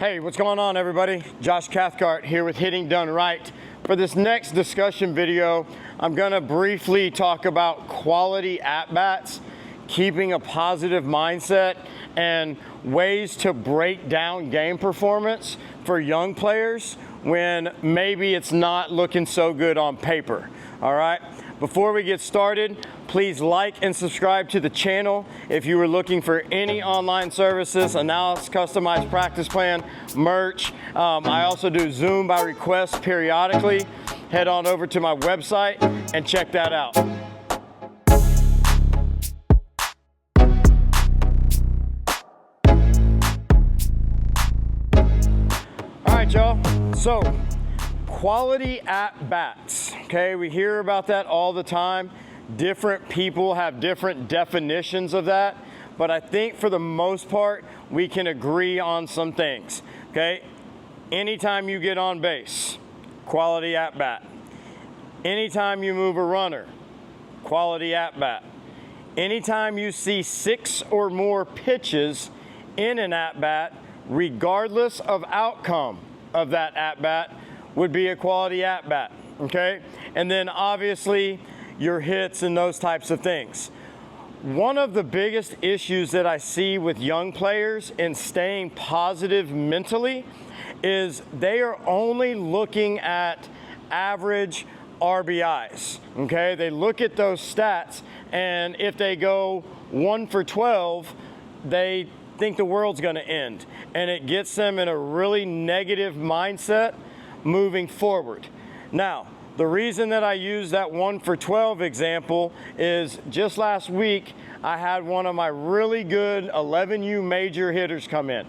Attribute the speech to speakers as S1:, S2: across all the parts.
S1: Hey, what's going on, everybody? Josh Cathcart here with Hitting Done Right. For this next discussion video, I'm gonna briefly talk about quality at-bats, keeping a positive mindset, and ways to break down game performance for young players when maybe it's not looking so good on paper, all right? Before we get started, please like and subscribe to the channel. If you were looking for any online services, analysis, customized practice plan, merch, I also do Zoom by request periodically. Head on over to my website and check that out. All right, y'all. So, quality at-bats, okay? We hear about that all the time. Different people have different definitions of that, but I think for the most part, we can agree on some things, okay? Anytime you get on base, quality at-bat. Anytime you move a runner, quality at-bat. Anytime you see 6 or more pitches in an at-bat, regardless of outcome of that at-bat, would be a quality at-bat, okay? And then obviously your hits and those types of things. One of the biggest issues that I see with young players in staying positive mentally is they are only looking at average RBIs, okay? They look at those stats, and if they go 1 for 12, they think the world's gonna end, and it gets them in a really negative mindset moving forward. Now, the reason that I use that 1 for 12 example is just last week, I had one of my really good 11U major hitters come in,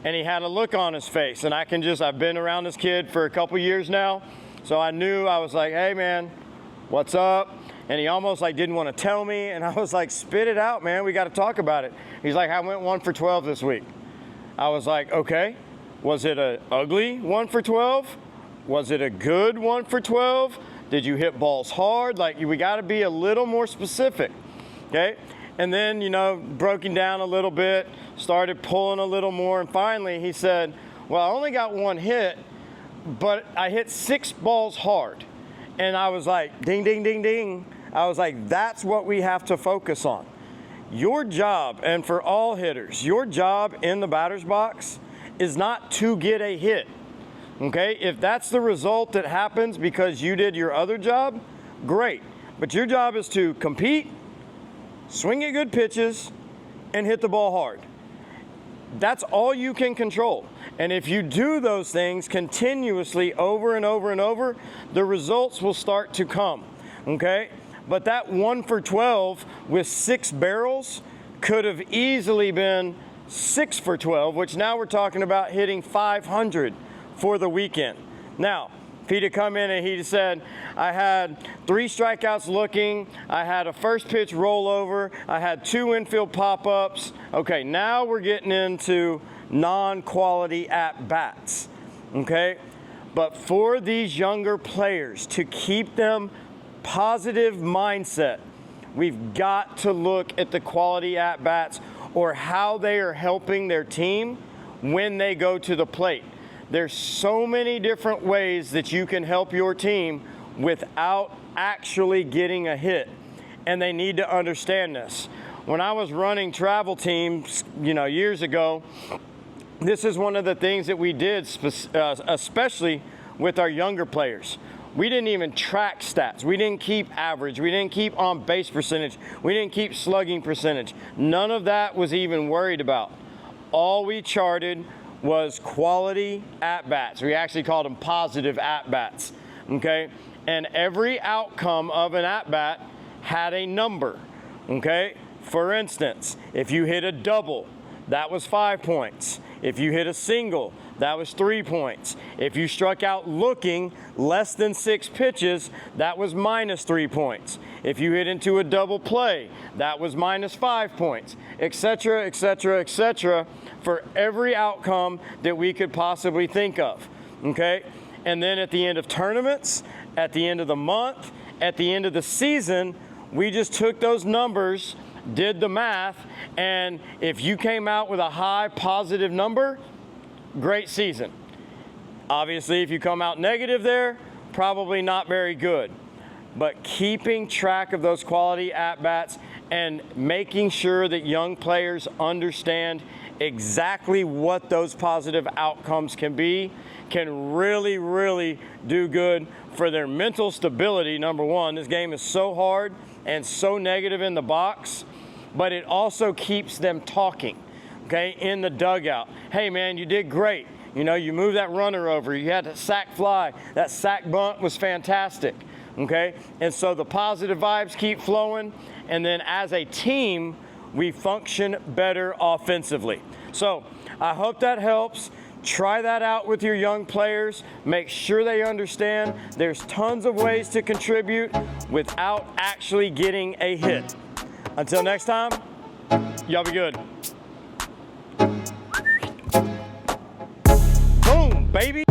S1: and he had a look on his face, and I've been around this kid for a couple years now, so I knew, I was like, hey man, what's up? And he almost like didn't want to tell me, and I was like, spit it out, man, we got to talk about it. He's like, I went 1 for 12 this week. I was like, okay. Was it an ugly 1 for 12? Was it a good 1 for 12? Did you hit balls hard? Like, we got to be a little more specific, okay? And then, broke him down a little bit, started pulling a little more, and finally he said, well, I only got 1 hit, but I hit 6 balls hard. And I was like, ding, ding, ding, ding. I was like, that's what we have to focus on. Your job, and for all hitters, your job in the batter's box is not to get a hit, okay? If that's the result that happens because you did your other job, great. But your job is to compete, swing at good pitches, and hit the ball hard. That's all you can control. And if you do those things continuously over and over and over, the results will start to come, okay? But that 1 for 12 with 6 barrels could have easily been 6 for 12, which now we're talking about hitting 500 for the weekend. Now, if he'd have come in and he'd said, I had 3 strikeouts looking, I had a first pitch rollover, I had 2 infield pop-ups. Okay, now we're getting into non-quality at-bats, okay? But for these younger players, to keep them positive mindset, we've got to look at the quality at-bats or how they are helping their team when they go to the plate. There's so many different ways that you can help your team without actually getting a hit, and they need to understand this. When I was running travel teams, years ago, this is one of the things that we did, especially with our younger players. We didn't even track stats. We didn't keep average. We didn't keep on base percentage. We didn't keep slugging percentage. None of that was even worried about. All we charted was quality at-bats. We actually called them positive at-bats, okay? And every outcome of an at-bat had a number, okay? For instance, if you hit a double, that was 5 points. If you hit a single, that was 3 points. If you struck out looking less than 6 pitches, that was minus 3 points. If you hit into a double play, that was minus 5 points, etc., etc., etc., for every outcome that we could possibly think of, okay? And then at the end of tournaments, at the end of the month, at the end of the season, we just took those numbers, did the math, and if you came out with a high positive number, great season. Obviously, if you come out negative there, probably not very good. But keeping track of those quality at-bats and making sure that young players understand exactly what those positive outcomes can be can really, really do good for their mental stability. Number one, this game is so hard and so negative in the box, but it also keeps them talking, okay, in the dugout. Hey man, you did great. You know, you moved that runner over, you had a sack fly, that sack bunt was fantastic, okay? And so the positive vibes keep flowing, and then as a team, we function better offensively. So I hope that helps. Try that out with your young players. Make sure they understand there's tons of ways to contribute without actually getting a hit. Until next time, y'all be good. Boom, baby.